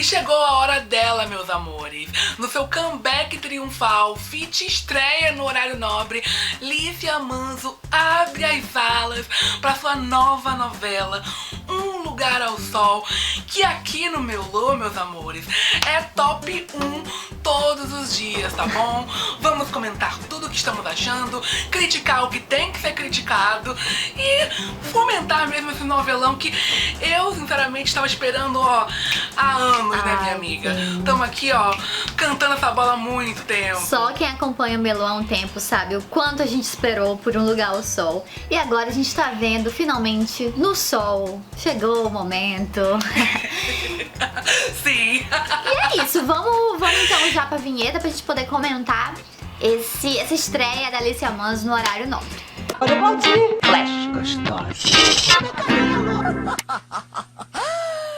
chegou a hora dela, meus amores. No seu comeback triunfal, Fit estreia no horário nobre, Lícia Manso abre as alas para sua nova novela, Um Lugar ao Sol, que aqui no meu Lô, meus amores, é top 1 todos os dias, tá bom? Vamos comentar tudo o que estamos achando, criticar o que tem que ser criticado e fomentar mesmo esse novelão que eu, sinceramente, estava esperando, ó, há anos, né, minha amiga? Estamos aqui, ó, cantando essa bola há muito tempo. Só quem acompanha o Melô há um tempo sabe o quanto a gente esperou por Um Lugar ao Sol. E agora a gente tá vendo, finalmente, no sol. Chegou o momento. Sim. E é isso, vamos então já pra vinheta pra gente poder comentar essa estreia da Lícia Manso no horário nobre. Olha, pode ir. Flash gostosa.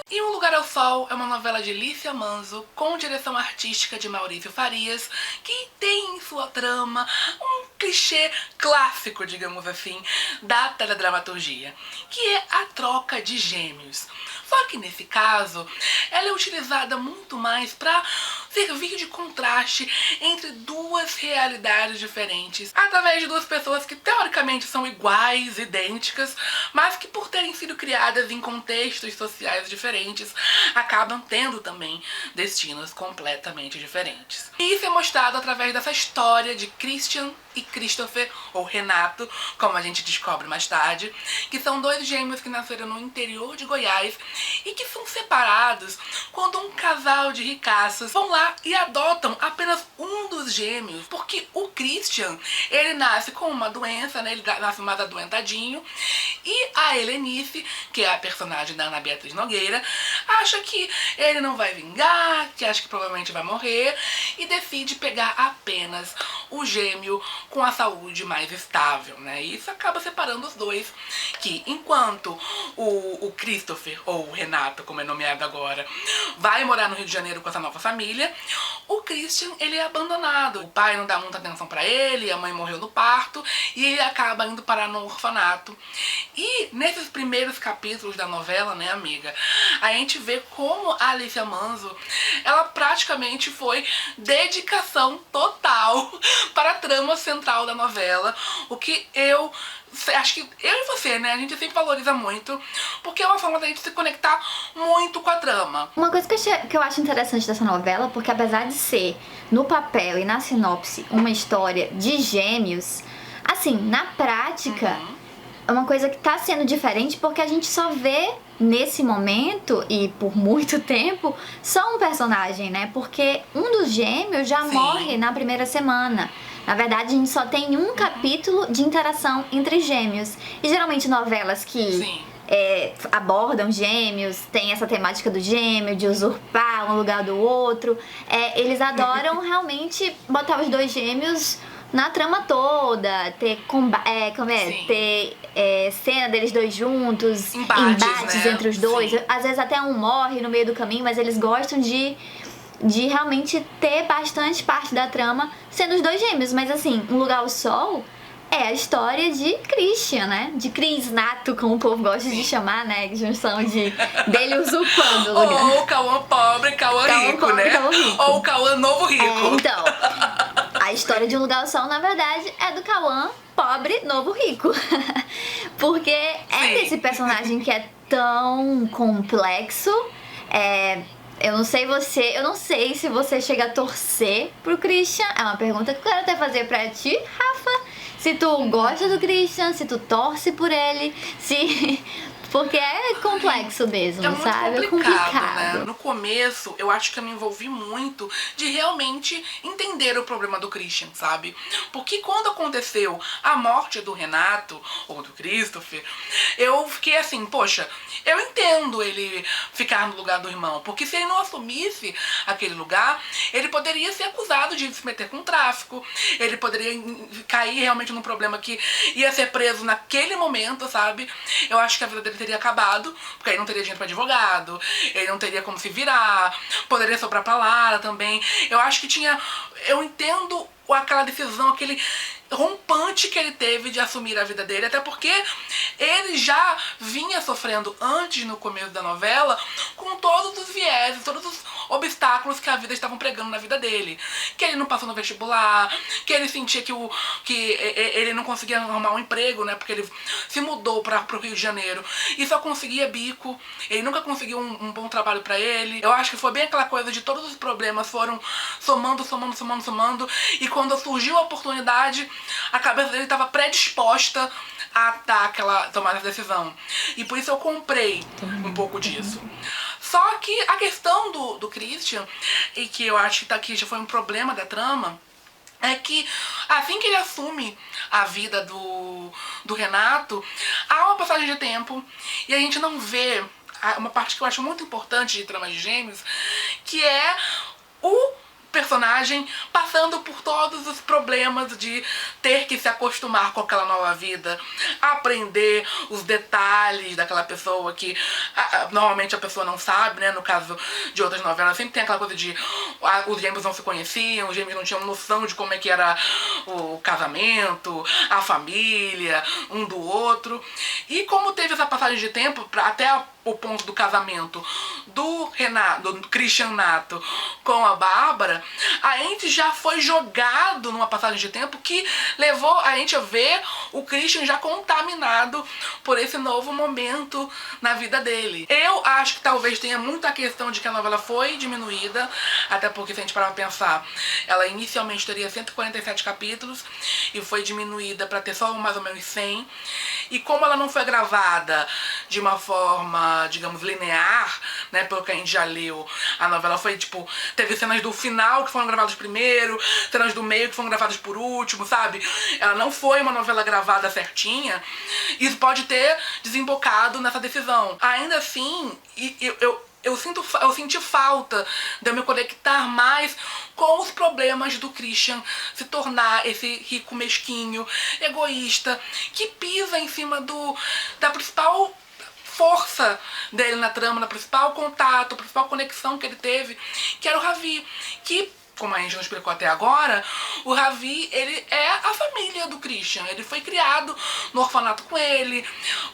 E Um Lugar ao Sol é uma novela de Lícia Manso com direção artística de Maurício Farias, que tem em sua trama um clichê clássico, digamos assim, da teledramaturgia, que é a troca de gêmeos. Só que nesse caso, ela é utilizada muito mais para servir de contraste entre duas realidades diferentes, através de duas pessoas que teoricamente são iguais, idênticas, mas que por terem sido criadas em contextos sociais diferentes, acabam tendo também destinos completamente diferentes. E isso é mostrado através dessa história de Christian e Christopher, ou Renato, como a gente descobre mais tarde, que são dois gêmeos que nasceram no interior de Goiás e que são separados quando um casal de ricaços vão lá e adotam apenas um dos gêmeos, porque o Christian, ele nasce com uma doença, né, ele nasce mais adoentadinho, e a Helenice, que é a personagem da Ana Beatriz Nogueira, acha que ele não vai vingar, que acha que provavelmente vai morrer, e decide pegar apenas o gêmeo com a saúde mais estável, né? E isso acaba separando os dois, que enquanto o Christopher, ou o Renato, como é nomeado agora, vai morar no Rio de Janeiro com essa nova família, o Christian, ele é abandonado. O pai não dá muita atenção pra ele, a mãe morreu no parto, e ele acaba indo parar no orfanato. E nesses primeiros capítulos da novela, né, amiga, a gente vê como a Lícia Manso, ela praticamente foi dedicação total para a trama central da novela, o que eu acho que eu e você, né, a gente sempre valoriza muito, porque é uma forma da gente se conectar muito com a trama. Uma coisa que eu acho interessante dessa novela, porque apesar de ser, no papel e na sinopse, uma história de gêmeos, assim, na prática, é uma coisa que tá sendo diferente, porque a gente só vê nesse momento, e por muito tempo, só um personagem, né? Porque um dos gêmeos já morre na primeira semana. Na verdade, a gente só tem um capítulo de interação entre gêmeos. E geralmente novelas que abordam gêmeos, tem essa temática do gêmeo, de usurpar um lugar do outro. Eles adoram realmente botar os dois gêmeos na trama toda, ter cena deles dois juntos, embates né? Entre os dois. Às vezes até um morre no meio do caminho, mas eles gostam de realmente ter bastante parte da trama sendo os dois gêmeos. Mas assim, Um Lugar ao Sol é a história de Christian, né? De Cris Nato, como o povo gosta de chamar, né? Junção dele usurpando o lugar. Ou Cauã pobre, Cauã rico, né? Ou Cauã novo rico. Então, a história de Um Lugar ao Sol, na verdade, é do Cauã pobre, novo rico. Porque é esse personagem que é tão complexo. Eu não sei se você chega a torcer pro Christian. É uma pergunta que eu quero até fazer pra ti, Rafa. Se tu gosta do Christian, se tu torce por ele, porque é complexo mesmo, sabe? É complicado, né? No começo, eu acho que eu me envolvi muito de realmente entender o problema do Christian, sabe? Porque quando aconteceu a morte do Renato, ou do Christopher, eu fiquei assim, poxa, eu entendo ele ficar no lugar do irmão, porque se ele não assumisse aquele lugar, ele poderia ser acusado de se meter com tráfico, ele poderia cair realmente num problema que ia ser preso naquele momento, sabe? Eu acho que a vida dele teria acabado, porque aí não teria dinheiro pra advogado, ele não teria como se virar, poderia sobrar pra Lara também. Eu acho que eu entendo aquela decisão, aquele rompante que ele teve de assumir a vida dele, até porque ele já vinha sofrendo antes, no começo da novela, com todos os vieses, todos obstáculos que a vida estavam pregando na vida dele. Que ele não passou no vestibular, que ele sentia que ele não conseguia arrumar um emprego, né? Porque ele se mudou pro Rio de Janeiro e só conseguia bico. Ele nunca conseguiu um bom trabalho pra ele. Eu acho que foi bem aquela coisa de todos os problemas foram somando. E quando surgiu a oportunidade, a cabeça dele estava predisposta a tomar essa decisão. E por isso eu comprei um pouco disso. Só que a questão do Christian, e que eu acho que aqui já foi um problema da trama, é que assim que ele assume a vida do Renato, há uma passagem de tempo e a gente não vê uma parte que eu acho muito importante de Trama de Gêmeos, que é o personagem passando por todos os problemas de ter que se acostumar com aquela nova vida, aprender os detalhes daquela pessoa que normalmente a pessoa não sabe, né? No caso de outras novelas sempre tem aquela coisa de os gêmeos não se conheciam, os gêmeos não tinham noção de como é que era o casamento, a família, um do outro. E como teve essa passagem de tempo até o ponto do casamento do Christian Nato com a Bárbara, a gente já foi jogado numa passagem de tempo que levou a gente a ver o Christian já contaminado por esse novo momento na vida dele. Eu acho que talvez tenha muita questão de que a novela foi diminuída, até porque se a gente parar pra pensar, ela inicialmente teria 147 capítulos e foi diminuída pra ter só mais ou menos 100. E como ela não foi gravada de uma forma, digamos, linear, né, pelo que a gente já leu, a novela foi, tipo, teve cenas do final que foram gravadas primeiro, cenas do meio que foram gravadas por último, sabe? Ela não foi uma novela gravada certinha, isso pode ter desembocado nessa decisão. Ainda assim, eu senti falta de eu me conectar mais com os problemas do Christian se tornar esse rico mesquinho, egoísta, que pisa em cima da principal força dele na trama, na principal contato, a principal conexão que ele teve, que era o Ravi, que, como a gente não explicou até agora, o Ravi, ele é a família do Christian. Ele foi criado no orfanato com ele.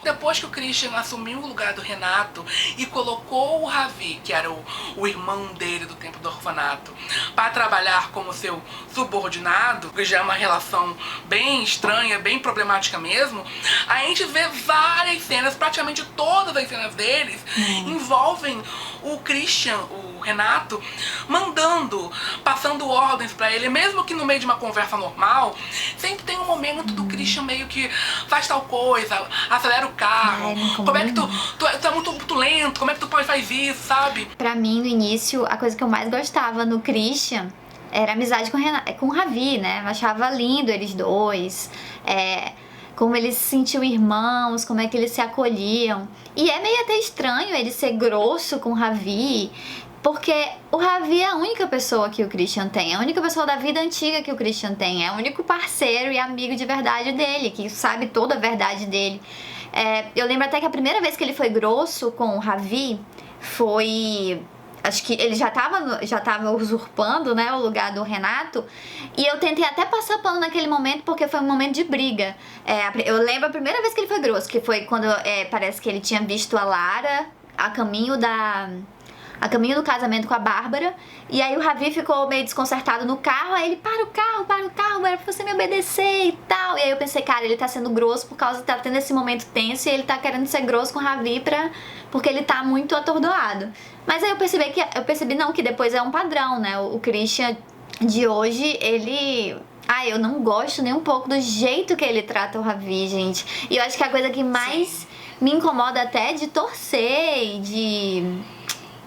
Depois que o Christian assumiu o lugar do Renato e colocou o Ravi, que era o irmão dele do tempo do orfanato, para trabalhar como seu subordinado, que já é uma relação bem estranha, bem problemática mesmo, a gente vê várias cenas, praticamente todas as cenas deles, envolvem o Christian, o Renato, passando ordens pra ele, mesmo que no meio de uma conversa normal, sempre tem um momento do Christian meio que faz tal coisa, acelera o carro, como é que tu é muito lento, como é que tu pode fazer isso, sabe? Pra mim, no início, a coisa que eu mais gostava no Christian era a amizade com o Ravi, né? Eu achava lindo eles dois, como eles se sentiam irmãos, como é que eles se acolhiam. E é meio até estranho ele ser grosso com o Ravi, porque o Ravi é a única pessoa que o Christian tem, é a única pessoa da vida antiga que o Christian tem, é o único parceiro e amigo de verdade dele, que sabe toda a verdade dele. Eu lembro até que a primeira vez que ele foi grosso com o Ravi foi... Acho que ele já tava usurpando, né, o lugar do Renato. E eu tentei até passar pano naquele momento, porque foi um momento de briga. Eu lembro a primeira vez que ele foi grosso, que foi quando parece que ele tinha visto a Lara a caminho do casamento com a Bárbara. E aí o Ravi ficou meio desconcertado no carro. Aí ele, para o carro, era pra você me obedecer e tal. E aí eu pensei, cara, ele tá sendo grosso por causa que tá tendo esse momento tenso. E ele tá querendo ser grosso com o Ravi porque ele tá muito atordoado. Mas aí eu percebi não, que depois é um padrão, né? O Christian de hoje, ele... eu não gosto nem um pouco do jeito que ele trata o Ravi, gente. E eu acho que a coisa que mais me incomoda até é de torcer e de...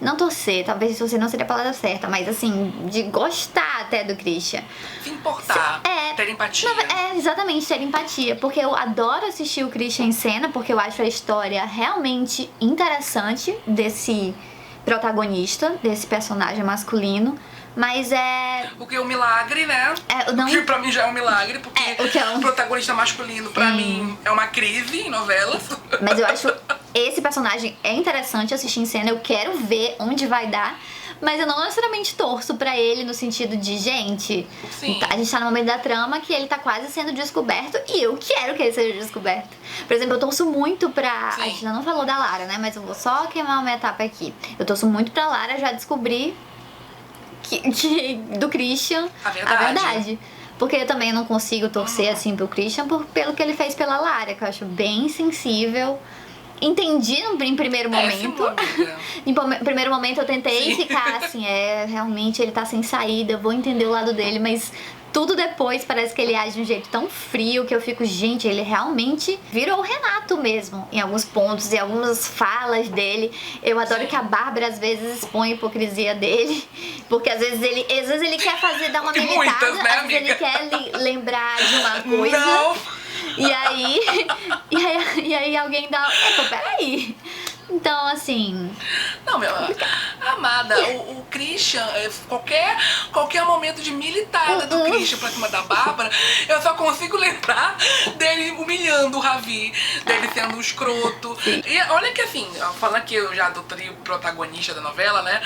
Não torcer, talvez torcer não seria a palavra certa, mas assim, de gostar até do Christian. Se importar, ter empatia. Exatamente, ter empatia. Porque eu adoro assistir o Christian em cena, porque eu acho a história realmente interessante desse protagonista, desse personagem masculino. Mas O que é um milagre, né? O que pra mim já é um milagre, porque o protagonista masculino, pra mim, é uma crise em novelas. Mas eu acho esse personagem é interessante assistir em cena, eu quero ver onde vai dar. Mas eu não necessariamente torço pra ele no sentido de, gente, a gente tá no momento da trama que ele tá quase sendo descoberto e eu quero que ele seja descoberto. Por exemplo, eu torço muito pra... A gente ainda não falou da Lara, né? Mas eu vou só queimar uma etapa aqui. Eu torço muito pra Lara já descobrir do Christian A a verdade. Porque eu também não consigo torcer assim pro Christian pelo que ele fez pela Lara, que eu acho bem sensível. Entendi em primeiro momento. Em primeiro momento eu tentei ficar assim, realmente ele tá sem saída, eu vou entender o lado dele, mas tudo depois parece que ele age de um jeito tão frio que eu fico, gente, ele realmente virou o Renato mesmo, em alguns pontos, em algumas falas dele. Eu adoro que a Bárbara às vezes expõe a hipocrisia dele, porque às vezes ele quer dar uma militada, muitas, né, às vezes ele quer lembrar de uma coisa. Não. E aí alguém dá, peraí. Então, assim... Não, meu... Amada, o Christian, qualquer momento de militada do Christian pra cima da Bárbara, eu só consigo lembrar dele humilhando o Ravi, dele sendo um escroto. E olha que assim, falando aqui já do trio protagonista da novela, né?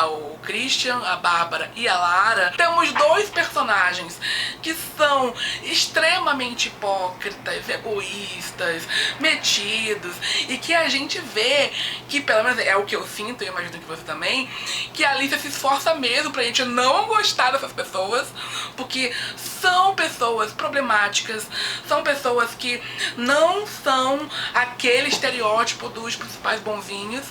O Christian, a Bárbara e a Lara, temos dois personagens que são extremamente hipócritas, egoístas, metidos, e que a gente vê que, pelo menos é o que eu sinto, e imagino que você também, que a Alicia se esforça mesmo pra gente não gostar dessas pessoas, porque são pessoas problemáticas, são pessoas que não são aquele estereótipo dos principais bonzinhos.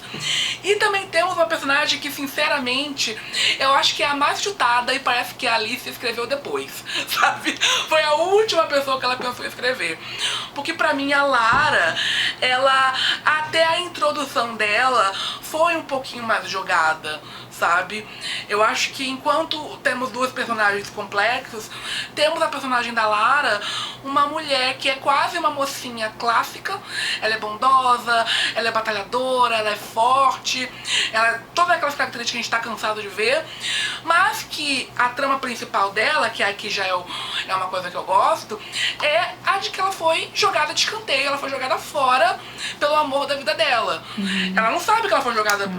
E também temos uma personagem que, sinceramente, eu acho que é a mais chutada e parece que a Alicia escreveu depois, sabe? Foi a última pessoa que ela pensou em escrever. Porque pra mim a Lara, ela, até a introdução dela foi um pouquinho mais jogada, sabe? Eu acho que enquanto temos duas personagens complexos, temos a personagem da Lara, uma mulher que é quase uma mocinha clássica. Ela é bondosa, ela é batalhadora, ela é forte, todas aquelas características que a gente tá cansado de ver, mas que a trama principal dela, que aqui já é uma coisa que eu gosto, é a de que ela foi jogada de escanteio, ela foi jogada fora pelo amor da vida dela. Ela não sabe que ela foi jogada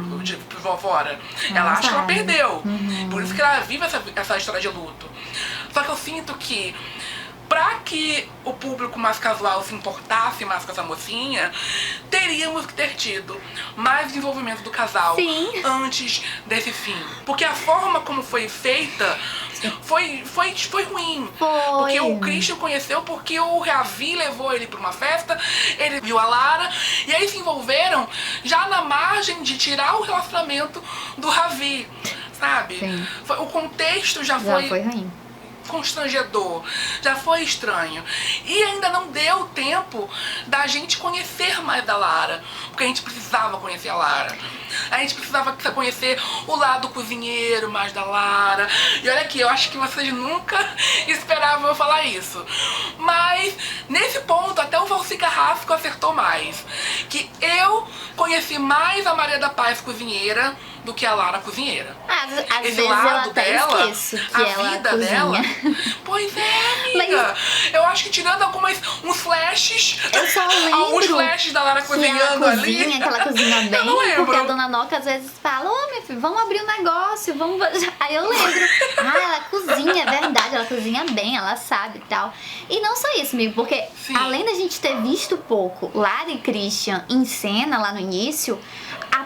por fora. Ela acha que ela perdeu. Por isso que ela vive essa história de luto. Só que eu sinto que pra que o público mais casual se importasse mais com essa mocinha, teríamos que ter tido mais desenvolvimento do casal antes desse fim. Porque a forma como foi feita foi ruim. Porque o Christian conheceu porque o Ravi levou ele pra uma festa, ele viu a Lara, e aí se envolveram já na margem de tirar o relacionamento do Ravi, sabe? O contexto já foi ruim, constrangedor, já foi estranho. E ainda não deu tempo da gente conhecer mais da Lara, porque a gente precisava conhecer a Lara. A gente precisava conhecer o lado cozinheiro mais da Lara. E olha aqui, eu acho que vocês nunca esperavam eu falar isso. Mas nesse ponto até o Valci Carrasco acertou mais. Que eu conheci mais a Maria da Paz cozinheira do que a Lara cozinheira. Às esse vezes lado eu até dela, esqueço que a ela vida cozinha. dela. Pois é, amiga. Eu acho que tirando uns flashes, eu só lembro alguns flashes da Lara cozinhando ela ali. Que ela cozinha bem, eu não lembro. porque a dona Noca às vezes fala, minha filha, vamos abrir um negócio, vamos... Aí eu lembro, ela cozinha, é verdade, ela cozinha bem, ela sabe e tal. E não só isso, amigo, porque além da gente ter visto pouco Lara e Christian em cena lá no início,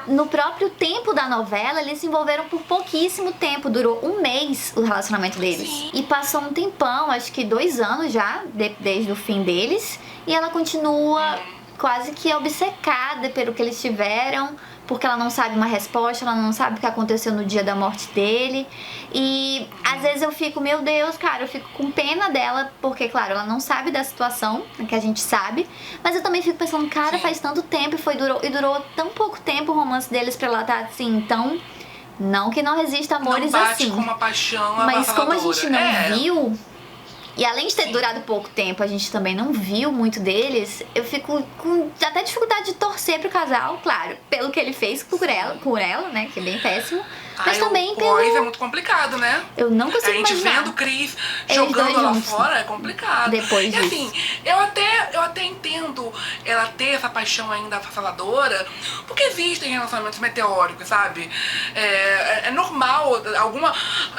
no próprio tempo da novela, eles se envolveram por pouquíssimo tempo. Durou um mês o relacionamento deles. E passou um tempão, acho que 2 anos já, desde o fim deles. E ela continua quase que obcecada pelo que eles tiveram, porque ela não sabe uma resposta, ela não sabe o que aconteceu no dia da morte dele. E às vezes eu fico, meu Deus, cara, eu fico com pena dela, porque, claro, ela não sabe da situação, que a gente sabe, mas eu também fico pensando, cara, faz tanto tempo e durou tão pouco tempo o romance deles pra ela estar assim, então... Não que não resista amores não bate assim. Com uma paixão mas como a gente não viu... E além de ter Sim. durado pouco tempo, a gente também não viu muito deles, eu fico com até dificuldade de torcer pro casal, claro, pelo que ele fez com ela, né, que é bem péssimo. Mas também pelo... O é muito complicado, né? Eu não consigo imaginar. A gente imaginar. vendo o Cris Eles jogando dois lá juntos. fora é complicado. Depois e disso. assim, eu até entendo ela ter essa paixão ainda avassaladora, porque existem relacionamentos meteóricos, sabe? É normal,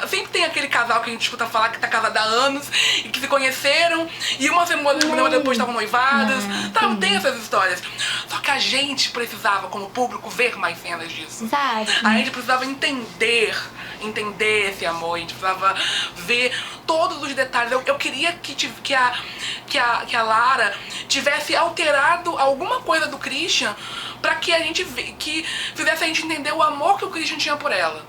sempre tem aquele casal que a gente escuta falar que tá casado há anos e que se conheceram e uma semana depois estavam noivados. Não tem essas histórias. Só que a gente precisava, como público, ver mais cenas disso. Exato. A gente precisava entender entender esse amor, a gente precisava ver todos os detalhes. Eu queria que a Lara tivesse alterado alguma coisa do Christian pra que a gente que fizesse a gente entender o amor que o Christian tinha por ela.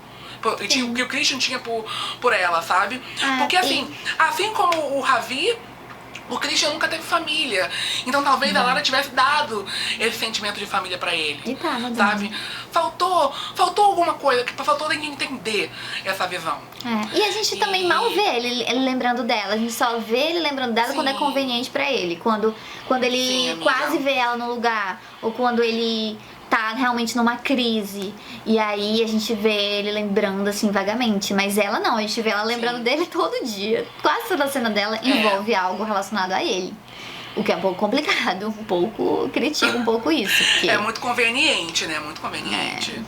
Que o Christian tinha por ela, sabe? Porque assim como o Ravi, o Christian nunca teve família. Então talvez a Lara tivesse dado esse sentimento de família pra ele. E tá, não sabe? Faltou alguma coisa, faltou ele entender essa visão. E a gente também mal vê ele lembrando dela. A gente só vê ele lembrando dela quando é conveniente pra ele. Quando ele quase vê ela no lugar. Ou quando ele tá realmente numa crise. E aí a gente vê ele lembrando assim vagamente. Mas ela não, a gente vê ela lembrando dele todo dia. Quase toda a cena dela envolve algo relacionado a ele. O que é um pouco complicado, um pouco critico um pouco isso. Porque... É muito conveniente, né? Muito conveniente.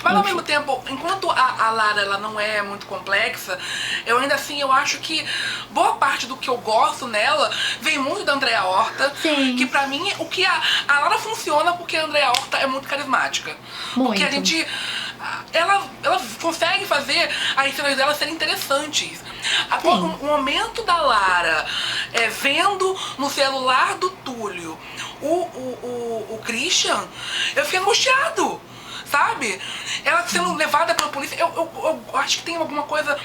Mas ao mesmo tempo, enquanto a Lara ela não é muito complexa, eu ainda assim eu acho que boa parte do que eu gosto nela vem muito da Andréa Horta. Sim. Que pra mim, o que a Lara funciona porque a Andréa Horta é muito carismática. Muito. Porque a gente... Ela consegue fazer as cenas dela serem interessantes. O momento da Lara vendo no celular do Túlio o Christian, eu fiquei angustiado. Sabe? Ela sendo levada pela polícia. Eu acho que tem alguma coisa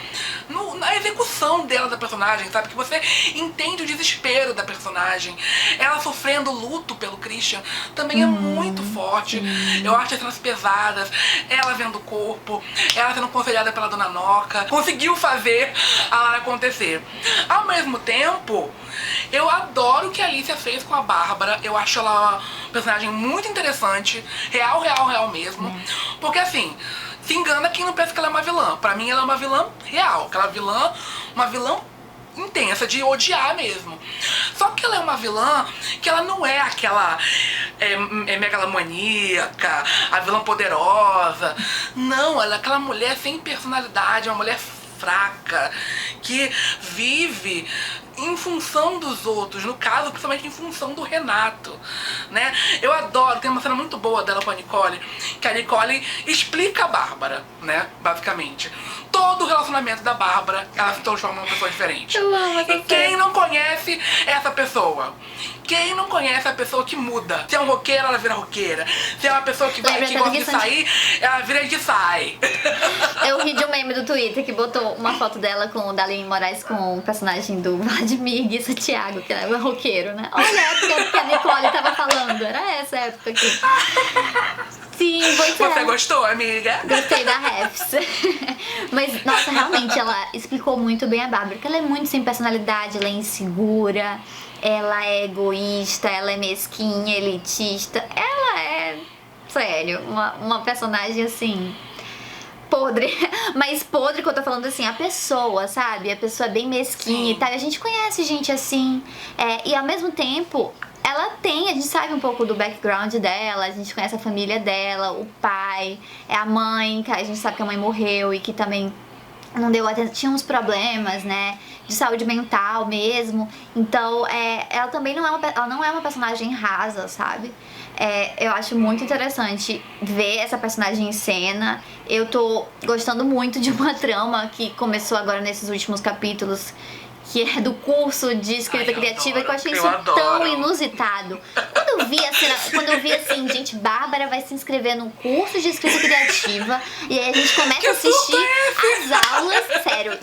na execução dela da personagem, sabe? Que você entende o desespero da personagem. Ela sofrendo luto pelo Christian também é muito forte. Eu acho as cenas pesadas. Ela vendo o corpo. Ela sendo aconselhada pela Dona Noca. Conseguiu fazer a Lara acontecer. Ao mesmo tempo, eu adoro o que a Alicia fez com a Bárbara. Eu acho ela uma personagem muito interessante. Real mesmo. Porque assim, se engana quem não pensa que ela é uma vilã. Pra mim ela é uma vilã real. Uma vilã intensa, de odiar mesmo. Só que ela é uma vilã que ela não é aquela megalomaníaca, a vilã poderosa. Não, ela é aquela mulher sem personalidade, uma mulher fraca, que vive em função dos outros, no caso, principalmente em função do Renato, né? Eu adoro, tem uma cena muito boa dela com a Nicole, que a Nicole explica a Bárbara, né? Basicamente. Todo o relacionamento da Bárbara, ela se transforma numa pessoa diferente. Eu amo essa E quem não conhece essa pessoa? Quem não conhece a pessoa que muda? Se é um roqueiro, ela vira roqueira. Se é uma pessoa que gosta de sair, ela vira de sai. Eu ri de um meme do Twitter que botou uma foto dela com o Daline Moraes com o personagem do Vladimir Guissa Thiago, que era roqueiro, né? Olha a época que a Nicole tava falando, era essa época aqui. Sim, Você gostou, amiga? Gostei da refs. Mas, nossa, realmente, ela explicou muito bem a Bárbara, porque ela é muito sem personalidade, ela é insegura, ela é egoísta, ela é mesquinha, elitista. Ela é, sério, uma personagem assim... podre, mas podre que eu tô falando assim, a pessoa, sabe? A pessoa é bem mesquinha e tal. A gente conhece gente assim, e ao mesmo tempo, a gente sabe um pouco do background dela, a gente conhece a família dela, o pai, a mãe, que a gente sabe que a mãe morreu e que também não deu atenção, tinha uns problemas, né, de saúde mental mesmo. Então, ela também não é uma personagem rasa, sabe? Eu acho muito interessante ver essa personagem em cena. Eu tô gostando muito de uma trama que começou agora nesses últimos capítulos, que é do curso de escrita criativa, que eu achei isso tão inusitado. Quando eu vi assim, gente, Bárbara vai se inscrever no curso de escrita criativa, e aí a gente começa a assistir as aulas, sério,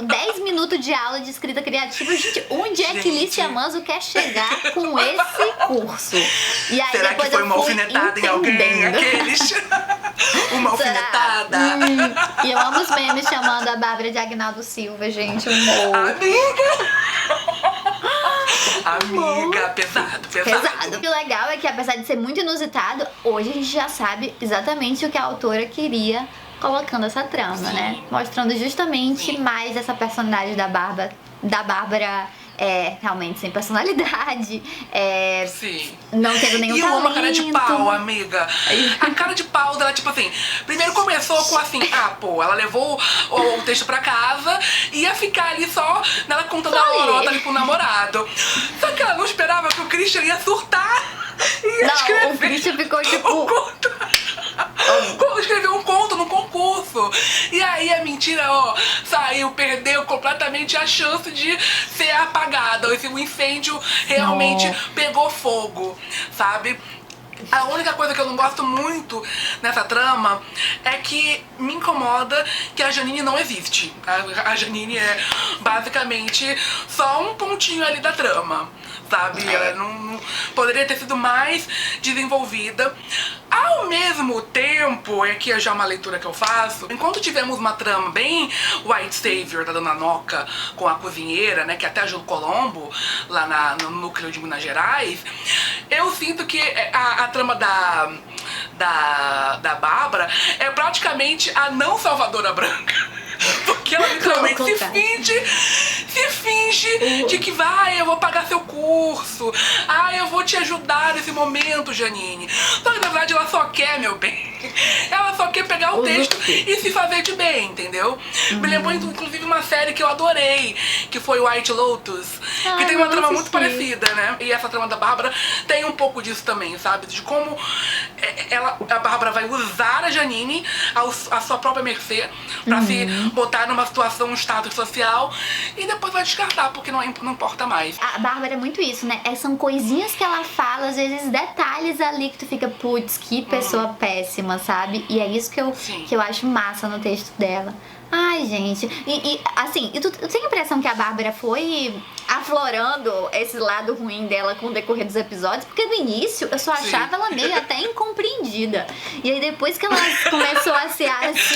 10 minutos de aula de escrita criativa. Gente, onde é que Lícia Manzo quer chegar com esse curso? E aí será depois que foi uma alfinetada em alguém? Aqueles? Uma alfinetada? E eu amo os memes chamando a Bárbara de Agnaldo Silva, gente, humor. Amiga, pesado. O legal é que, apesar de ser muito inusitado, hoje a gente já sabe exatamente o que a autora queria colocando essa trama, né? Mostrando justamente mais essa personagem da Bárbara realmente sem personalidade, não tendo nenhum talento. E uma cara de pau, amiga. A cara de pau dela, tipo assim, primeiro começou com assim, ela levou o texto pra casa e ia ficar ali só nela contando a lorota ali pro namorado. Só que ela não esperava que o Christian ia surtar. Não, o Christian ficou tipo... Escreveu um conto, não contou concurso. E aí a mentira, ó, saiu, perdeu completamente a chance de ser apagada. O incêndio realmente pegou fogo, sabe? A única coisa que eu não gosto muito nessa trama é que me incomoda que a Janine não existe. A Janine é basicamente só um pontinho ali da trama, sabe? Ela não poderia ter sido mais desenvolvida. Ao mesmo tempo, aqui é já uma leitura que eu faço, enquanto tivemos uma trama bem White Savior da Dona Noca com a cozinheira, né, que é até a Ju Colombo, lá no núcleo de Minas Gerais, eu sinto que a trama da Bárbara é praticamente a não Salvadora Branca. Porque ela literalmente se finge de que eu vou pagar seu curso, eu vou te ajudar nesse momento, Janine. Só que na verdade ela só quer, meu bem, ela só quer pegar o texto e se fazer de bem, entendeu? Me lembrou inclusive uma série que eu adorei, que foi White Lotus, que tem uma trama muito parecida, né? E essa trama da Bárbara tem um pouco disso também, sabe? De como a Bárbara vai usar a Janine à sua própria mercê pra se botar numa situação, um status social, e depois vai descartar, porque não importa mais. A Bárbara é muito isso, né? São coisinhas que ela fala, às vezes detalhes ali que tu fica, putz, que pessoa péssima, sabe? E é isso que eu acho massa no texto dela. Ai, gente. Assim, tu tem a impressão que a Bárbara foi aflorando esse lado ruim dela com o decorrer dos episódios? Porque no início eu só achava ela meio até incompreendida. E aí depois que ela começou a se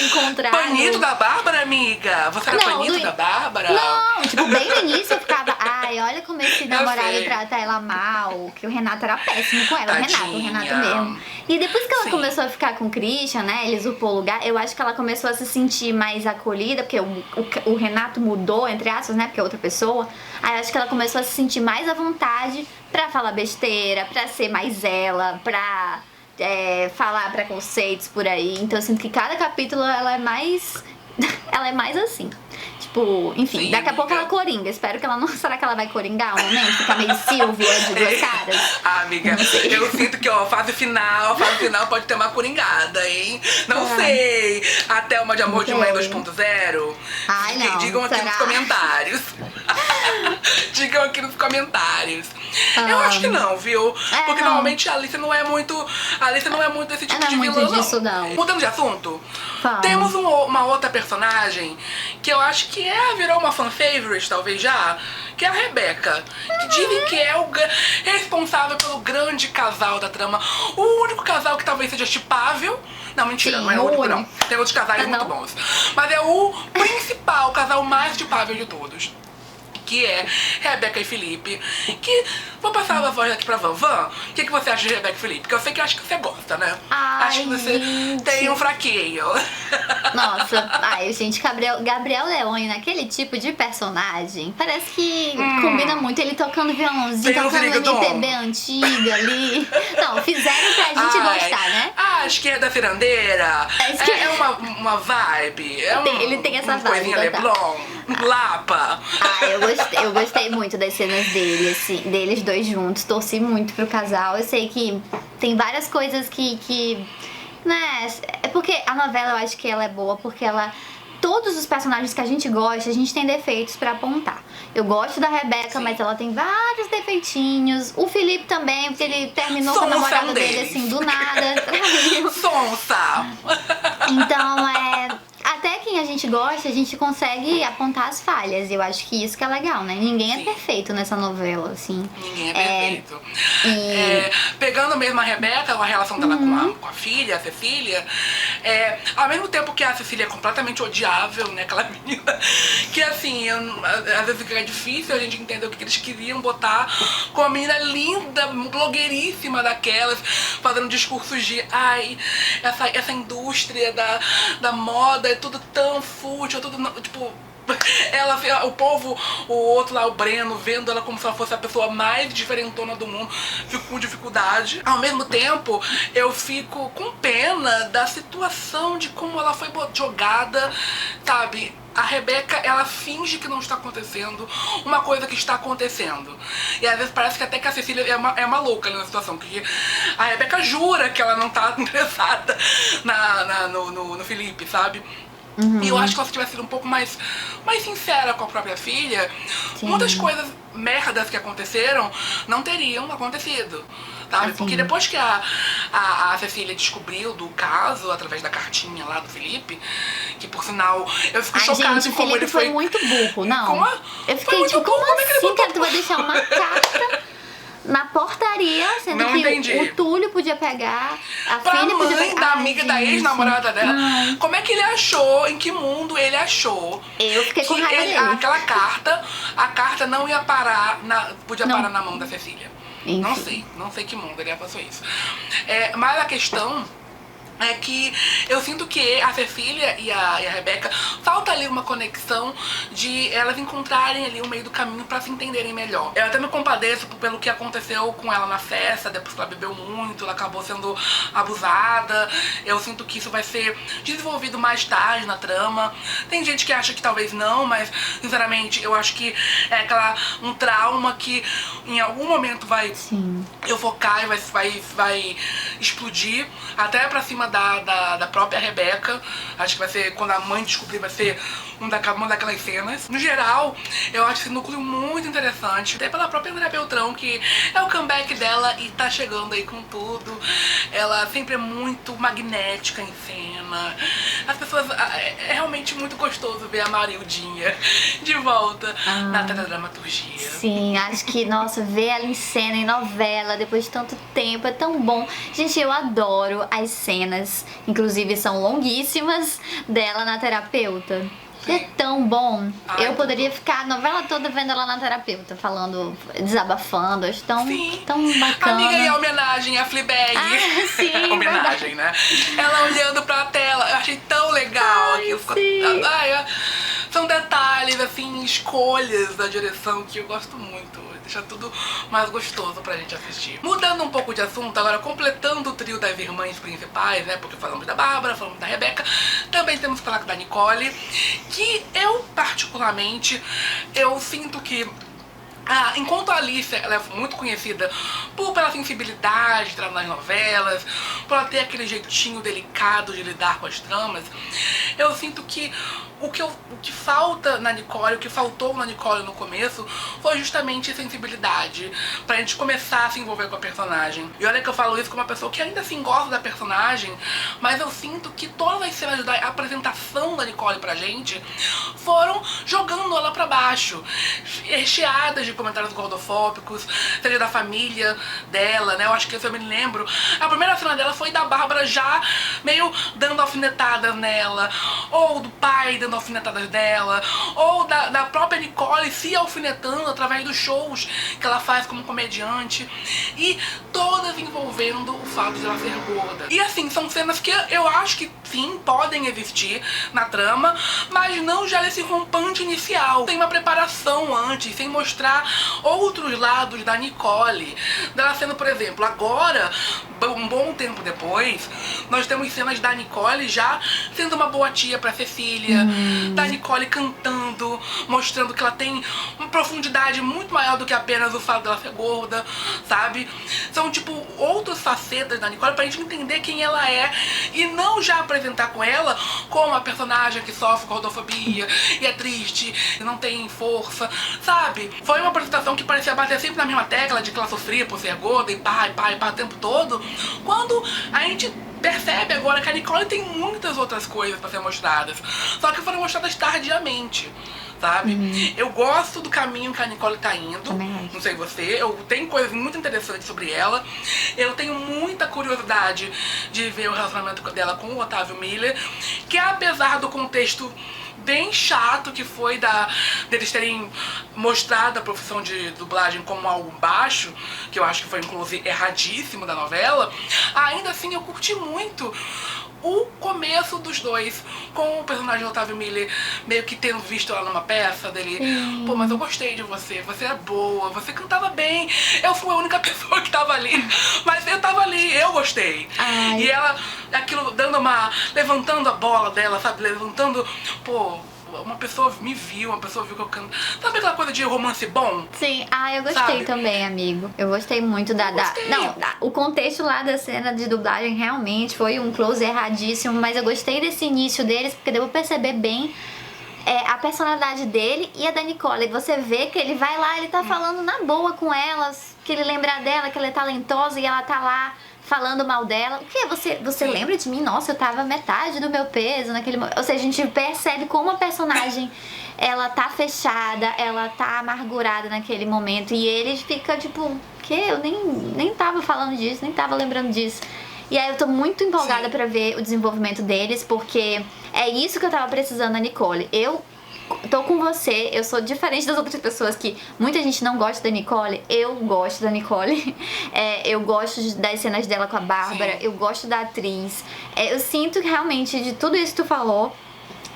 encontrar... Panito da Bárbara, amiga? Você era panito da Bárbara? Não, tipo, bem no início eu ficava... Ai, olha como esse namorado trata ela mal. Que o Renato era péssimo com ela. O Renato mesmo. E depois que ela começou a ficar com o Christian, né? Ele usurpou o lugar. Eu acho que ela começou a se sentir mais acolhida. Porque o Renato mudou, entre aspas, né? Porque é outra pessoa. Aí acho que ela começou a se sentir mais à vontade pra falar besteira, pra ser mais ela, pra falar preconceitos por aí. Então eu sinto que cada capítulo ela é mais assim. Tipo, enfim, daqui a pouco ela coringa. Espero que ela não... Será que ela vai coringar um momento? Ficar meio Silvia de duas caras? Amiga, eu sinto que, fase final pode ter uma coringada, hein? Não sei. A Thelma de Amor de Mãe 2.0? Ai, não. Digam aqui nos comentários. Digam aqui nos comentários. Eu acho que não, viu? Porque normalmente a Alice não é muito desse tipo de vilã, não. Mudando de assunto, temos uma outra personagem que eu acho que virou uma fan favorite, talvez já, que é a Rebeca. Que dizem que é o responsável pelo grande casal da trama. O único casal que talvez seja shippável. Não, mentira, não é o único, não. Tem outros casais muito bons. Mas é o principal, o casal mais shippável de todos. Que é Rebeca e Felipe. Que vou passar a voz aqui pra Van. Van, o que você acha de Rebeca e Felipe? Porque eu sei que acho que você gosta, né? Ai, acho que você tem um fraqueio. Nossa, gente, Gabriel Leone, naquele tipo de personagem, parece que combina muito ele tocando violãozinho, tocando MPB antiga ali. Não, fizeram pra gente gostar, né? Acho que é da cirandeira. É uma vibe. Ele tem essa vibe. Coisinha Leblon, Lapa. Eu gostei muito das cenas deles dois juntos. Torci muito pro casal. Eu sei que tem várias coisas que né? É porque a novela, eu acho que ela é boa porque todos os personagens que a gente gosta, a gente tem defeitos pra apontar. Eu gosto da Rebeca, mas ela tem vários defeitinhos. O Felipe também, porque ele terminou com a namorada dele assim, do nada. Sonsa! Então, até quem a gente gosta, a gente consegue apontar as falhas. Eu acho que isso que é legal, né? Ninguém é perfeito nessa novela, assim. Ninguém é perfeito. Pegando mesmo a Rebeca, a relação dela com a filha, a Cecília, ao mesmo tempo que a Cecília é completamente odiável, né? Aquela menina que, assim, às vezes é difícil a gente entender o que eles queriam botar com uma menina linda, blogueiríssima daquelas, fazendo discursos de essa indústria da moda é tudo tão fútil, tudo, tipo, o povo, o outro lá, o Breno, vendo ela como se ela fosse a pessoa mais diferentona do mundo, fico com dificuldade. Ao mesmo tempo, eu fico com pena da situação de como ela foi jogada, sabe, A Rebeca, ela finge que não está acontecendo uma coisa que está acontecendo. E às vezes parece que até que a Cecília é uma louca ali na situação. Porque a Rebeca jura que ela não tá interessada no Felipe, sabe? E eu acho que ela, se tivesse sido um pouco mais sincera com a própria filha, Sim. muitas coisas merdas que aconteceram não teriam acontecido, sabe? Assim. Porque depois que a Cecília descobriu do caso, através da cartinha lá do Felipe, que por sinal, eu fico chocada gente, em como Felipe ele foi muito burro, não. Como Eu foi fiquei muito tipo, burro, como como é que ele assim, botou- cara? Tu vai deixar uma carta na portaria, sendo Não que entendi. o Túlio podia pegar, a pra filha podia mãe pegar. da Ai, amiga da gente. ex-namorada dela, Ai. como é que ele achou, em que mundo ele achou Eu fiquei com que raiva dele. aquela carta não ia parar, podia Não. parar na mão da Cecília. Enfim. Não sei que mundo ele passou isso. Mas a questão é que eu sinto que a Cecília e a Rebeca falta ali uma conexão de elas encontrarem ali o meio do caminho pra se entenderem melhor. Eu até me compadeço pelo que aconteceu com ela na festa, depois que ela bebeu muito, ela acabou sendo abusada. Eu sinto que isso vai ser desenvolvido mais tarde na trama. Tem gente que acha que talvez não, mas sinceramente eu acho que é um trauma que em algum momento vai Sim. focar e vai explodir até pra cima da própria Rebeca. Acho que vai ser, quando a mãe descobrir, vai ser uma daquelas cenas. No geral, eu acho esse núcleo muito interessante, até pela própria Andréa Beltrão, que é o comeback dela e tá chegando aí com tudo. Ela sempre é muito magnética em cena. As pessoas... É realmente muito gostoso ver a Marildinha de volta na teledramaturgia. Sim, acho que, nossa, ver ela em cena, em novela, depois de tanto tempo, é tão bom. Gente, eu adoro as cenas, inclusive são longuíssimas, dela na terapeuta. É tão bom. Ai, Eu poderia ficar a novela toda vendo ela na terapeuta, falando, desabafando, acho tão bacana. Amiga, e a homenagem a Fleabag. Ah, sim, homenagem, né? Ela olhando pra tela, eu achei tão legal. Ai, aquilo. sim. São detalhes, assim, escolhas da direção que eu gosto muito. Deixa tudo mais gostoso pra gente assistir. Mudando um pouco de assunto, agora completando o trio das irmãs principais, né? Porque falamos da Bárbara, falamos da Rebeca, também temos que falar da Nicole, que eu, particularmente, eu sinto que enquanto a Alicia, ela é muito conhecida pela sensibilidade dela nas novelas, por ela ter aquele jeitinho delicado de lidar com as tramas, eu sinto que o que falta na Nicole, o que faltou na Nicole no começo, foi justamente sensibilidade, pra gente começar a se envolver com a personagem. E olha que eu falo isso como uma pessoa que ainda assim gosta da personagem, mas eu sinto que todas as cenas da apresentação da Nicole pra gente foram jogando ela pra baixo, recheadas de comentários gordofóbicos, seja da família dela, né? Eu acho que se eu me lembro, a primeira cena dela foi da Bárbara já meio dando alfinetadas nela, ou do pai dando alfinetadas dela, ou da própria Nicole se alfinetando através dos shows que ela faz como comediante, e todas envolvendo o fato de ela ser gorda. E assim, são cenas que eu acho que sim, podem existir na trama, mas não já nesse rompante inicial, sem uma preparação antes, sem mostrar outros lados da Nicole, dela sendo, por exemplo, agora, um bom tempo depois, nós temos cenas da Nicole já sendo uma boa tia pra Cecília, da Nicole cantando, mostrando que ela tem uma profundidade muito maior do que apenas o fato dela ser gorda, sabe? São, tipo, outras facetas da Nicole pra gente entender quem ela é e não já apresentar com ela como uma personagem que sofre gordofobia e é triste e não tem força, sabe? Foi uma apresentação que parecia bater sempre na mesma tecla de que ela sofria por ser gorda e pá o tempo todo, quando a gente percebe agora que a Nicole tem muitas outras coisas pra ser mostradas, só que foram mostradas tardiamente, sabe? Eu gosto do caminho que a Nicole tá indo, não sei você, eu tenho coisas muito interessantes sobre ela, eu tenho muita curiosidade de ver o relacionamento dela com o Otávio Miller, que apesar do contexto bem chato que foi deles terem mostrado a profissão de dublagem como algo baixo, que eu acho que foi inclusive erradíssimo da novela, ainda assim eu curti muito o começo dos dois, com o personagem do Otávio Miller meio que tendo visto ela numa peça dele. Pô, mas eu gostei de você, você é boa, você cantava bem, eu fui a única pessoa que tava ali, mas eu tava ali, eu gostei. E ela, aquilo, levantando a bola dela, sabe, levantando, pô, uma pessoa me viu, uma pessoa viu que eu canto. Sabe aquela coisa de romance bom? Sim, eu gostei Sabe? também, amigo. Eu gostei muito Gostei. o contexto lá da cena de dublagem realmente foi um close erradíssimo, mas eu gostei desse início deles, porque deu pra perceber bem a personalidade dele e a da Nicole. Você vê que ele vai lá, ele tá falando na boa com elas, que ele lembra dela, que ela é talentosa e ela tá lá falando mal dela. O que? Você lembra de mim? Nossa, eu tava metade do meu peso naquele momento. Ou seja, a gente percebe como a personagem ela tá fechada, ela tá amargurada naquele momento. E ele fica tipo, que? Eu nem tava falando disso, nem tava lembrando disso. E aí eu tô muito empolgada pra ver o desenvolvimento deles, porque é isso que eu tava precisando da Nicole. Eu tô com você, eu sou diferente das outras pessoas que muita gente não gosta da Nicole. Eu gosto da Nicole. Eu gosto das cenas dela com a Bárbara. Sim. Eu gosto da atriz. Eu sinto que realmente de tudo isso que tu falou,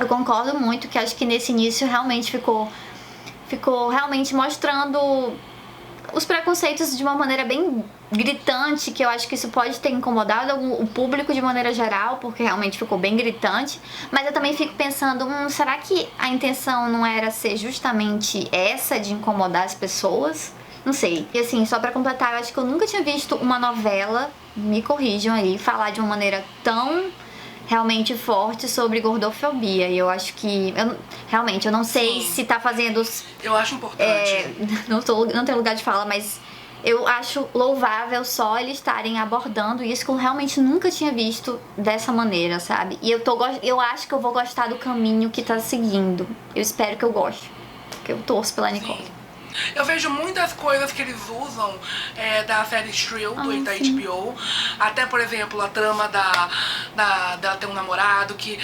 eu concordo muito, que acho que nesse início realmente ficou realmente mostrando os preconceitos de uma maneira bem gritante, que eu acho que isso pode ter incomodado o público de maneira geral, porque realmente ficou bem gritante. Mas eu também fico pensando, será que a intenção não era ser justamente essa, de incomodar as pessoas? Não sei. E assim, só pra completar, eu acho que eu nunca tinha visto uma novela, me corrijam aí, falar de uma maneira tão realmente forte sobre gordofobia. E eu acho que realmente eu não sei Sim. se tá fazendo Eu acho importante. não tem lugar de fala, mas eu acho louvável só eles estarem abordando isso, que eu realmente nunca tinha visto dessa maneira, sabe? E eu acho que eu vou gostar do caminho que tá seguindo. Eu espero que eu goste, porque eu torço pela Nicole. Sim. Eu vejo muitas coisas que eles usam da série Shrill, da sim. HBO. Até, por exemplo, a trama dela ter um namorado que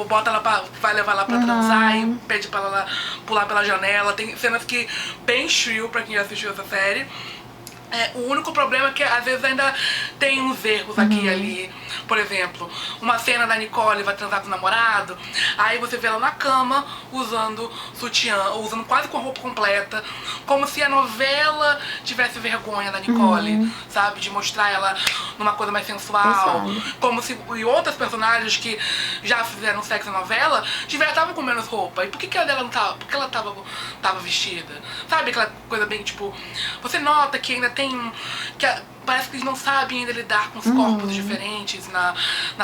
bota ela vai levar ela pra transar e pede pra ela pular pela janela. Tem cenas que bem Shrill pra quem já assistiu essa série. O único problema é que às vezes ainda tem uns erros aqui e ali. Por exemplo, uma cena da Nicole vai transar com o namorado, aí você vê ela na cama usando sutiã, ou usando quase com a roupa completa, como se a novela tivesse vergonha da Nicole, sabe? De mostrar ela numa coisa mais sensual. Como se e outras personagens que já fizeram sexo na novela estavam com menos roupa. E por que a dela não tava? Por que ela tava vestida? Sabe aquela coisa bem tipo. Você nota que ainda tem. Parece que eles não sabem ainda lidar com os corpos diferentes na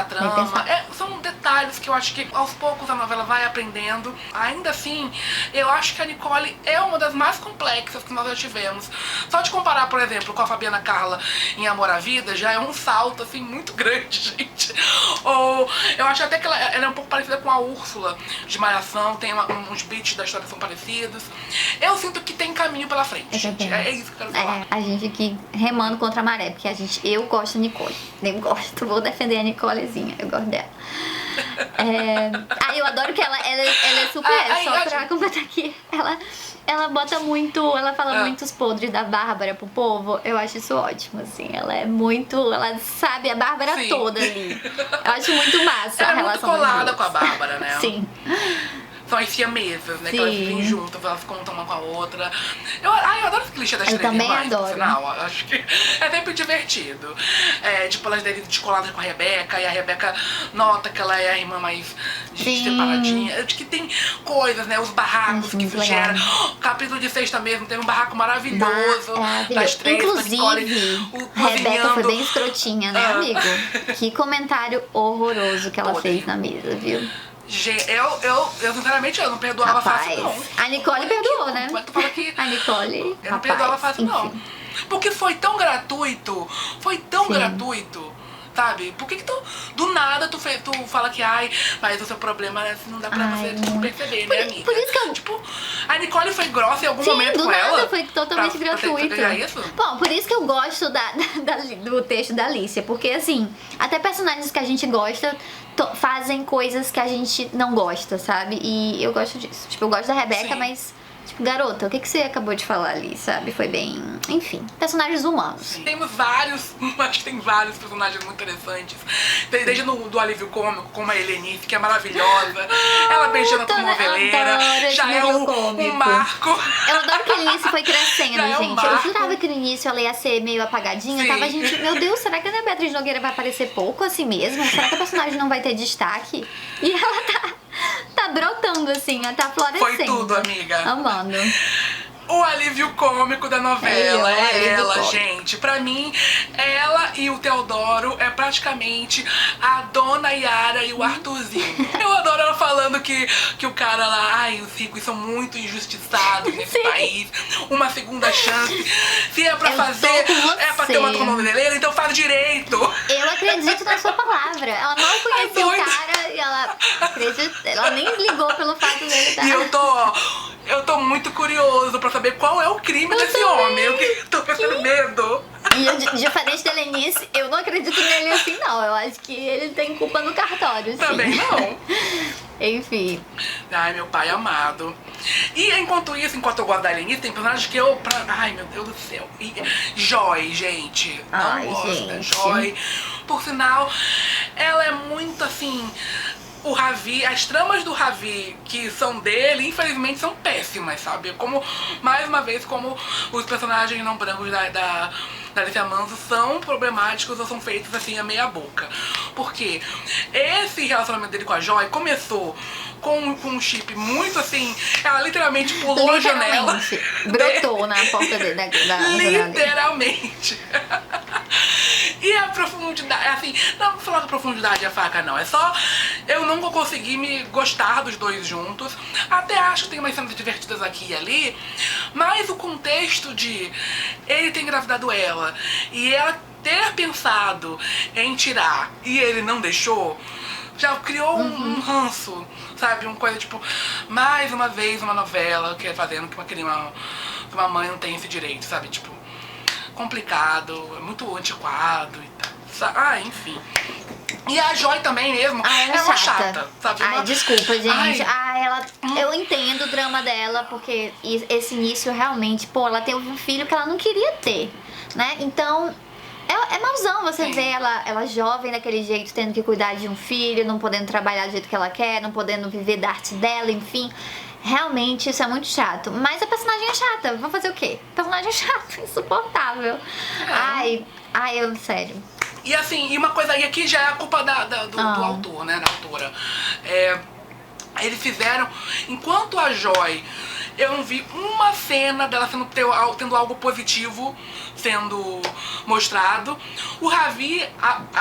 trama. São detalhes que eu acho que aos poucos a novela vai aprendendo. Ainda assim, eu acho que a Nicole é uma das mais complexas que nós já tivemos. Só de comparar, por exemplo, com a Fabiana Carla em Amor à Vida, já é um salto, assim, muito grande, gente. Ou eu acho até que ela é um pouco parecida com a Úrsula de Malhação, tem uns beats da história que são parecidos. Eu sinto que tem caminho pela frente, gente. É isso que eu quero falar. A gente aqui remando contra a maré, porque eu gosto da Nicole. Nem gosto, vou defender a Nicolezinha, eu gosto dela. Eu adoro que ela é super, só pra completar aqui, ela bota muito, ela fala muito os podres da Bárbara pro povo. Eu acho isso ótimo, assim, ela sabe a Bárbara toda ali. Eu acho muito massa a relação. Ela é muito colada com a Bárbara, né? Sim. São as siamesas, né? Que elas vivem juntas, elas contam uma com a outra. Eu adoro esse clichê das três irmãs. Eu também adoro. Final, acho que é sempre divertido. Tipo, elas devem descoladas com a Rebeca, e a Rebeca nota que ela é a irmã mais separadinha. Acho que tem coisas, né? Os barracos que isso gera. O capítulo de sexta mesmo, teve um barraco maravilhoso das três. Inclusive, a Rebeca foi bem escrotinha, né, amigo? Que comentário horroroso que ela fez na mesa, viu? Gente, eu sinceramente, eu não perdoava fácil, não. A Nicole perdoou, né? Como é que tu fala que... A Nicole, eu não perdoava fácil, não. Porque foi tão gratuito, sabe? Por que tu, do nada, tu fala que, mas o seu problema não dá pra você perceber, né, amiga? Por isso que eu... Tipo, a Nicole foi grossa em algum momento com ela? do nada, foi totalmente gratuito. Isso? Bom, por isso que eu gosto do texto da Alicia, porque, assim, até personagens que a gente gosta fazem coisas que a gente não gosta, sabe? E eu gosto disso. Tipo, eu gosto da Rebeca, mas... Tipo, garota, o que você acabou de falar ali, sabe? Foi bem... Enfim, personagens humanos. Temos vários, acho que tem vários personagens muito interessantes. Desde do alívio cômico, como a Helenice, que é maravilhosa. Ela beijando com noveleira. Já é um marco. Eu adoro que a Helenice foi crescendo, gente. Eu jurava que no início ela ia ser meio apagadinha. Tava, gente, meu Deus, será que a Beatriz Nogueira vai aparecer pouco assim mesmo? Será que a personagem não vai ter destaque? E ela tá... Tá brotando assim, tá florescendo. Foi tudo, amiga. Amando. O alívio cômico da novela É, é ela, cômico. gente. Pra mim, ela e o Teodoro é praticamente a Dona Yara e o Arthurzinho. Eu adoro ela falando que o cara lá, ai, os ricos são muito injustiçados nesse Sim. país. Uma segunda chance. Se é pra Eu tô fazer, com é pra ter uma você. tornozeleira, então faz direito. Eu acredito na sua palavra. Ela mal conhecia o doida. cara e ela acredita, ela nem ligou pelo fato dele estar. E eu tô muito curioso pra saber qual é o crime desse também. homem. Eu tô pensando medo. E eu, diferente da Helenice, eu não acredito nele assim, não. Eu acho que ele tem culpa no cartório, sim. Também não. Enfim. Ai, meu pai amado. E enquanto isso, enquanto eu gosto da Helenice, tem personagens que eu... Ai, meu Deus do céu. E Joy, gente. Não Ai, gosto da gente. Joy. Por sinal, ela é muito assim... O Ravi, as tramas do Ravi que são dele, infelizmente, são péssimas, sabe? Como, mais uma vez, como os personagens não brancos da Alicia Manso são problemáticos ou são feitos assim a meia boca. Porque esse relacionamento dele com a Joy começou com um chip muito assim, ela literalmente pulou a janela. Literalmente. Brotou na porta dele, da janela dele. Literalmente. E a profundidade, assim, não vou falar da profundidade da faca, não. É só eu nunca consegui me gostar dos dois juntos. Até acho que tem umas cenas divertidas aqui e ali, mas o contexto de ele ter engravidado ela e ela ter pensado em tirar e ele não deixou, já criou um ranço, sabe? Uma coisa tipo, mais uma vez uma novela que é fazendo que uma mãe não tem esse direito, sabe? Tipo, complicado, é muito antiquado e tal. Ah, enfim. E a Joy também mesmo Ela é uma chata, sabe? Ai, desculpa, gente. Ai. Eu entendo o drama dela, porque esse início realmente, pô, ela teve um filho que ela não queria ter, né? Então, é mauzão você Sim. ver ela jovem daquele jeito, tendo que cuidar de um filho, não podendo trabalhar do jeito que ela quer, não podendo viver da arte dela, enfim. Realmente, isso é muito chato. Mas a personagem é chata. Vou fazer o quê? Personagem chato, insuportável. Sério. E assim, e uma coisa, e aqui já é a culpa do autor, né, da autora. Eles fizeram, enquanto a Joy, eu não vi uma cena dela tendo algo positivo sendo mostrado. O Ravi,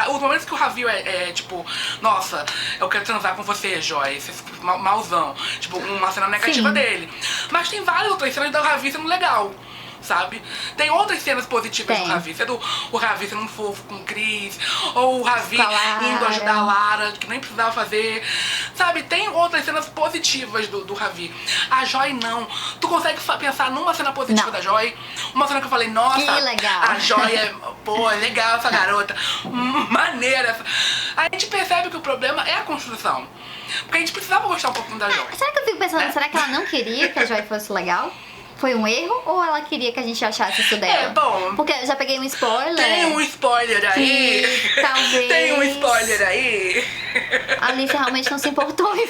os momentos que o Ravi é tipo, nossa, eu quero transar com você, Joy, esse mauzão. Tipo, uma cena negativa Sim. dele. Mas tem várias outras cenas do Ravi sendo legal, sabe? Tem outras cenas positivas do Ravi. O Ravi sendo fofo com o Chris, ou o Ravi indo ajudar a Lara, que nem precisava fazer. Sabe? Tem outras cenas positivas do Ravi. A Joy não. Tu consegue pensar numa cena positiva da Joy? Uma cena que eu falei, nossa, Que legal. a Joy é, pô, é legal essa garota. Maneira. A gente percebe que o problema é a construção. Porque a gente precisava gostar um pouquinho da Joy. Será que eu fico pensando, será que ela não queria que a Joy fosse legal? Foi um erro ou ela queria que a gente achasse isso dela? É, bom. Porque eu já peguei um spoiler. Tem um spoiler aí. Que talvez Tem um spoiler aí. A Alicia realmente não se importou em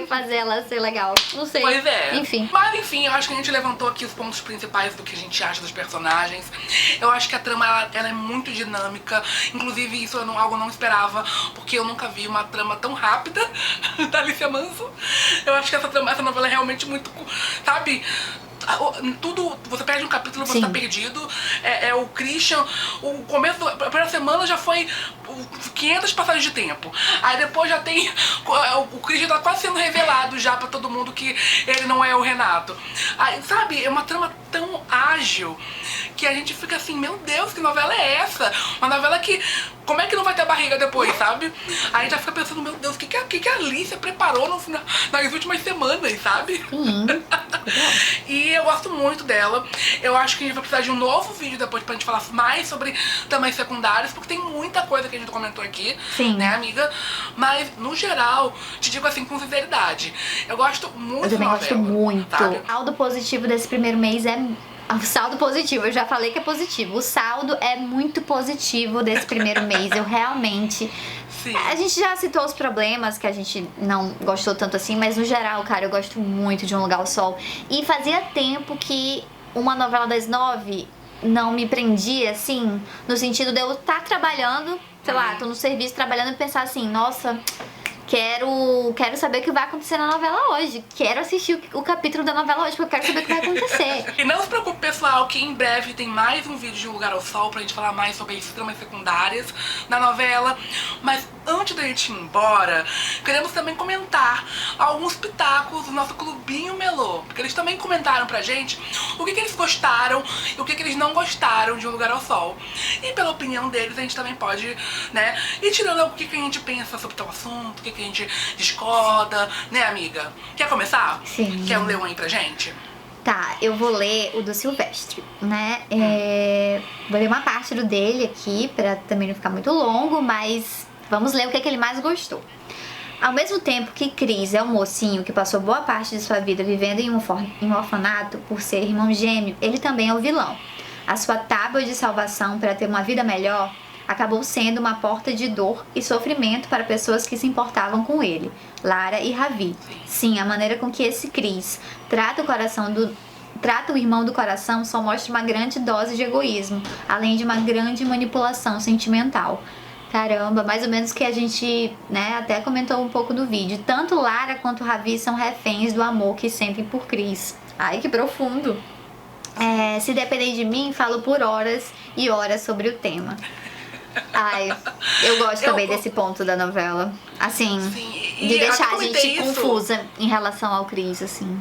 fazer ela ser legal. Não sei. Pois é. Enfim. Mas enfim, eu acho que a gente levantou aqui os pontos principais do que a gente acha dos personagens. Eu acho que a trama, ela é muito dinâmica. Inclusive, isso algo não esperava, porque eu nunca vi uma trama tão rápida da Alicia Manso. Eu acho que essa novela é realmente muito, sabe? Tudo, você perde um capítulo, você Sim. tá perdido. O Christian, o começo da primeira semana já foi 500 passagens de tempo. Aí depois já tem o Christian tá quase sendo revelado já pra todo mundo que ele não é o Renato. Aí, sabe, é uma trama tão ágil que a gente fica assim, meu Deus, que novela é essa? Uma novela que, como é que não vai ter barriga depois, sabe? Aí a gente já fica pensando, meu Deus, o que a Alicia preparou nas últimas semanas, sabe? Sim. E eu gosto muito dela. Eu acho que a gente vai precisar de um novo vídeo depois pra gente falar mais sobre tamanhos secundários, porque tem muita coisa que a gente comentou aqui, Sim. né, amiga? Mas, no geral, te digo assim, com sinceridade, eu gosto muito Eu também da gosto novela, muito. sabe? O saldo positivo desse primeiro mês é... O saldo positivo, eu já falei que é positivo. O saldo é muito positivo desse primeiro mês. Eu realmente... Sim. A gente já citou os problemas que a gente não gostou tanto assim, mas no geral, cara, eu gosto muito de Um Lugar ao Sol. E fazia tempo que uma novela das 9 não me prendia, assim, no sentido de eu estar trabalhando, sei lá, tô no serviço trabalhando e pensar assim, nossa, Quero saber o que vai acontecer na novela hoje. Quero assistir o capítulo da novela hoje, porque eu quero saber o que vai acontecer. E não se preocupe, pessoal, que em breve tem mais um vídeo de Um Lugar ao Sol pra gente falar mais sobre as tramas secundárias da novela. Mas antes da gente ir embora, queremos também comentar alguns pitacos do nosso clubinho Melô, porque eles também comentaram pra gente o que eles gostaram e o que eles não gostaram de Um Lugar ao Sol. E pela opinião deles, a gente também pode, né, ir tirando o que a gente pensa sobre tal assunto, o que a gente discorda, né, amiga? Quer começar? Sim. Quer ler um aí pra gente? Tá, eu vou ler o do Silvestre, né? Vou ler uma parte do dele aqui, pra também não ficar muito longo, mas vamos ler o que ele mais gostou. Ao mesmo tempo que Cris é um mocinho que passou boa parte de sua vida vivendo em um orfanato por ser irmão gêmeo, ele também é o vilão. A sua tábua de salvação para ter uma vida melhor acabou sendo uma porta de dor e sofrimento para pessoas que se importavam com ele, Lara e Ravi. Sim, a maneira com que esse Cris trata o irmão do coração só mostra uma grande dose de egoísmo, além de uma grande manipulação sentimental. Caramba, mais ou menos que a gente, né, até comentou um pouco no vídeo. Tanto Lara quanto Ravi são reféns do amor que sentem por Cris. Ai, que profundo. Se depender de mim, falo por horas e horas sobre o tema. Ai, eu gosto também desse ponto da novela. Assim, Sim, de deixar a gente isso confusa em relação ao Cris, assim.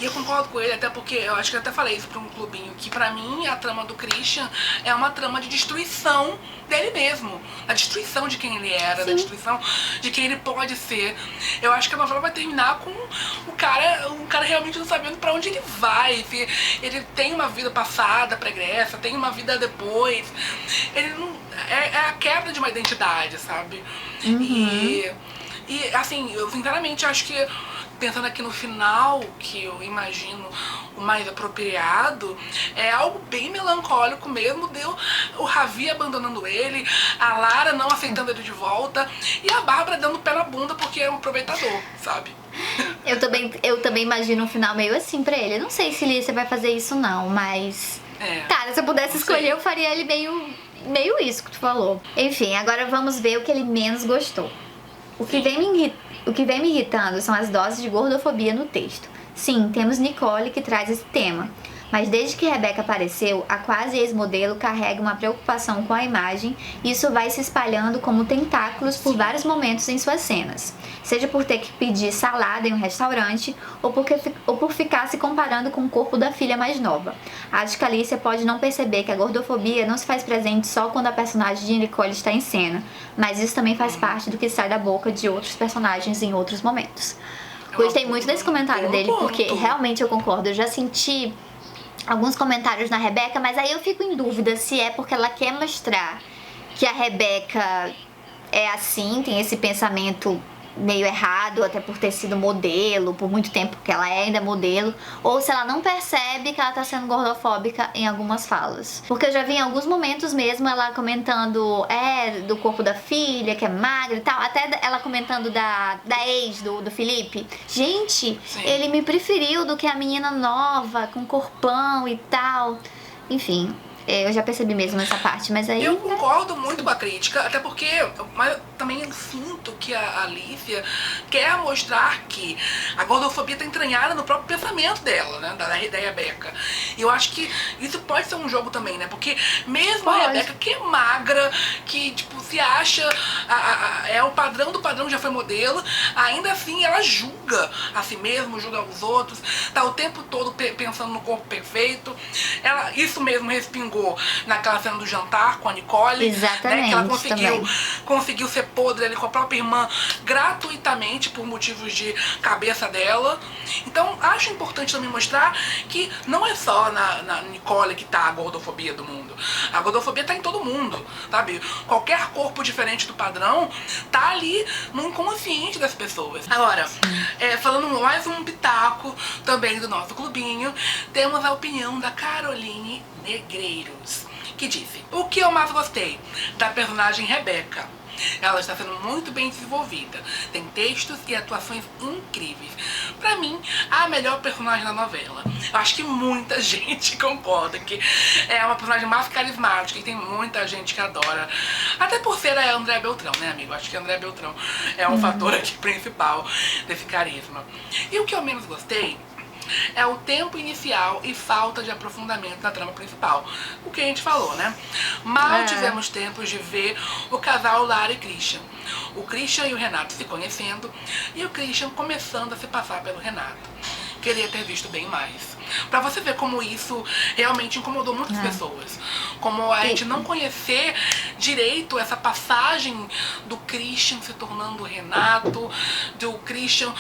E eu concordo com ele, até porque eu acho que eu até falei isso pra um clubinho, que pra mim a trama do Christian é uma trama de destruição dele mesmo. A destruição de quem ele era, da destruição de quem ele pode ser. Eu acho que a novela vai terminar com o cara realmente não sabendo pra onde ele vai. Se ele tem uma vida passada, pregressa, tem uma vida depois. Ele não. É a quebra de uma identidade, sabe? E assim, eu sinceramente acho que, pensando aqui no final, que eu imagino o mais apropriado, é algo bem melancólico mesmo, deu o Ravi abandonando ele, a Lara não aceitando ele de volta e a Bárbara dando pé na bunda porque é um aproveitador, sabe? Eu também imagino um final meio assim pra ele. Eu não sei se Lícia vai fazer isso não, mas... Cara, se eu pudesse escolher, eu faria ele meio isso que tu falou. Enfim, agora vamos ver o que ele menos gostou. O que vem me irritando são as doses de gordofobia no texto. Sim, temos Nicole que traz esse tema. Mas desde que Rebeca apareceu, a quase ex-modelo carrega uma preocupação com a imagem e isso vai se espalhando como tentáculos por vários momentos em suas cenas. Seja por ter que pedir salada em um restaurante ou por ficar se comparando com o corpo da filha mais nova. Acho que a Alicia pode não perceber que a gordofobia não se faz presente só quando a personagem de Nicole está em cena, mas isso também faz parte do que sai da boca de outros personagens em outros momentos. Gostei muito desse comentário dele, porque realmente eu concordo, eu já senti alguns comentários na Rebeca, mas aí eu fico em dúvida se é porque ela quer mostrar que a Rebeca é assim, tem esse pensamento meio errado, até por ter sido modelo por muito tempo, porque ela é ainda modelo, ou se ela não percebe que ela tá sendo gordofóbica em algumas falas. Porque eu já vi em alguns momentos mesmo ela comentando do corpo da filha, que é magra e tal, até ela comentando da ex do Felipe. Gente, ele me preferiu do que a menina nova, com corpão e tal. Enfim, eu já percebi mesmo essa parte, mas aí... Eu concordo muito com a crítica, até porque mas eu também sinto que a Alicia quer mostrar que a gordofobia está entranhada no próprio pensamento dela, né, da Rebeca. E eu acho que isso pode ser um jogo também, né, porque mesmo a Rebeca, que é magra, que, tipo, se acha, é o padrão do padrão, já foi modelo, ainda assim ela julga a si mesma, julga os outros, tá o tempo todo pensando no corpo perfeito. Isso mesmo respingou naquela cena do jantar com a Nicole. Exatamente, né, que ela conseguiu ser podre ali com a própria irmã gratuitamente por motivos de cabeça dela. Então acho importante também mostrar que não é só na Nicole que tá a gordofobia do mundo. A gordofobia tá em todo mundo, sabe? Qualquer corpo diferente do padrão tá ali no inconsciente das pessoas. Agora, falando mais um pitaco também do nosso clubinho, temos a opinião da Caroline Negreiros, que disse: o que eu mais gostei da personagem Rebeca? Ela está sendo muito bem desenvolvida. Tem textos e atuações incríveis. Pra mim, a melhor personagem da novela. Eu acho que muita gente concorda que é uma personagem mais carismática e tem muita gente que adora. Até por ser a Andréa Beltrão, né, amigo? Acho que a Andréa Beltrão é um fator aqui principal desse carisma. E o que eu menos gostei é o tempo inicial e falta de aprofundamento na trama principal. O que a gente falou, né? Mal tivemos tempos de ver o casal Lara e Christian. O Christian e o Renato se conhecendo e o Christian começando a se passar pelo Renato. Queria ter visto bem mais. Pra você ver como isso realmente incomodou muitas pessoas. Como a gente não conhecer direito essa passagem do Christian se tornando o Renato, do Christian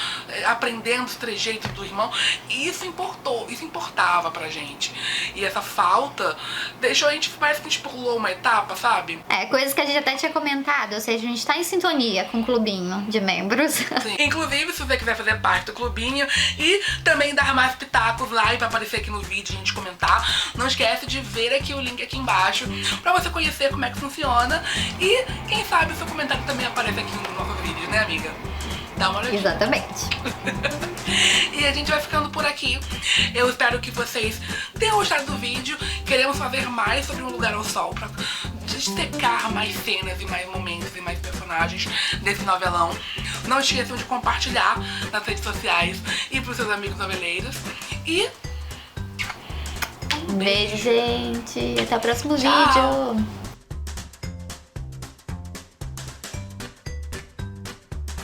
aprendendo os trejeitos do irmão. E isso importava pra gente. E essa falta deixou a gente, parece que a gente pulou uma etapa, sabe? É, coisas que a gente até tinha comentado, ou seja, a gente tá em sintonia com o clubinho de membros. Sim. Inclusive, se você quiser fazer parte do clubinho e também dar mais pitacos lá e vai aparecer aqui no vídeo, a gente comentar, não esquece de ver aqui o link aqui embaixo pra você conhecer como é que funciona e quem sabe o seu comentário também aparece aqui no nosso vídeo, né, amiga? Dá uma olhadinha. Exatamente. E a gente vai ficando por aqui. Eu espero que vocês tenham gostado do vídeo. Queremos fazer mais sobre Um Lugar ao Sol pra destacar mais cenas e mais momentos e mais personagens desse novelão. Não esqueçam de compartilhar nas redes sociais e pros seus amigos noveleiros. E Um beijo, gente. Até o próximo Tchau. vídeo.